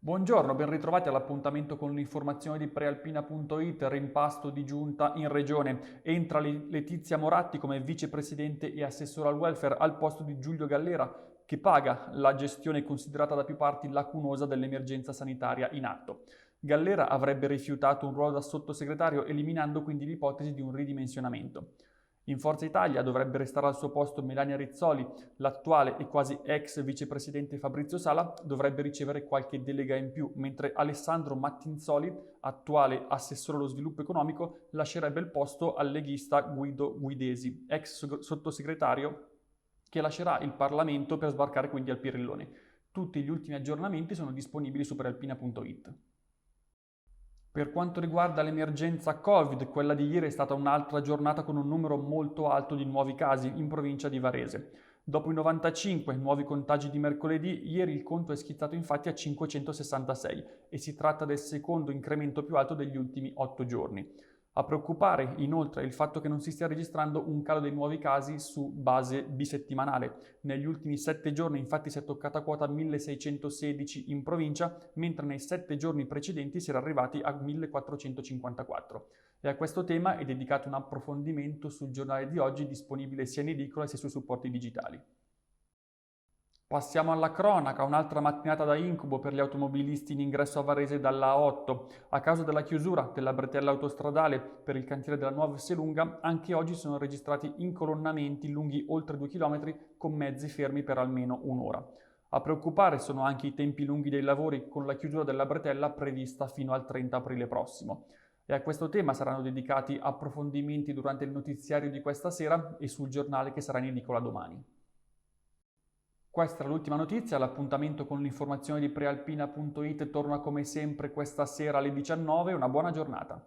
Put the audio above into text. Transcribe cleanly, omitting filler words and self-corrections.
Buongiorno, ben ritrovati all'appuntamento con l'informazione di prealpina.it, rimpasto di giunta in regione. Entra Letizia Moratti come vicepresidente e assessore al welfare al posto di Giulio Gallera, che paga la gestione considerata da più parti lacunosa dell'emergenza sanitaria in atto. Gallera avrebbe rifiutato un ruolo da sottosegretario, eliminando quindi l'ipotesi di un ridimensionamento. In Forza Italia dovrebbe restare al suo posto Melania Rizzoli, l'attuale e quasi ex vicepresidente Fabrizio Sala dovrebbe ricevere qualche delega in più, mentre Alessandro Mattinzoli, attuale assessore allo sviluppo economico, lascerebbe il posto al leghista Guido Guidesi, ex sottosegretario che lascerà il Parlamento per sbarcare quindi al Pirillone. Tutti gli ultimi aggiornamenti sono disponibili su prealpina.it. Per quanto riguarda l'emergenza Covid, quella di ieri è stata un'altra giornata con un numero molto alto di nuovi casi in provincia di Varese. Dopo i 95 nuovi contagi di mercoledì, ieri il conto è schizzato infatti a 566 e si tratta del secondo incremento più alto degli ultimi 8 giorni. A preoccupare inoltre è il fatto che non si stia registrando un calo dei nuovi casi su base bisettimanale. Negli ultimi 7 giorni infatti si è toccata quota 1616 in provincia, mentre nei 7 giorni precedenti si era arrivati a 1454. E a questo tema è dedicato un approfondimento sul giornale di oggi, disponibile sia in edicola sia sui supporti digitali. Passiamo alla cronaca, un'altra mattinata da incubo per gli automobilisti in ingresso a Varese dalla A8. A causa della chiusura della bretella autostradale per il cantiere della nuova Esselunga, anche oggi sono registrati incolonnamenti lunghi oltre 2 km con mezzi fermi per almeno un'ora. A preoccupare sono anche i tempi lunghi dei lavori con la chiusura della bretella prevista fino al 30 aprile prossimo. E a questo tema saranno dedicati approfondimenti durante il notiziario di questa sera e sul giornale che sarà in edicola domani. Questa è l'ultima notizia, l'appuntamento con l'informazione di prealpina.it torna come sempre questa sera alle 19, una buona giornata.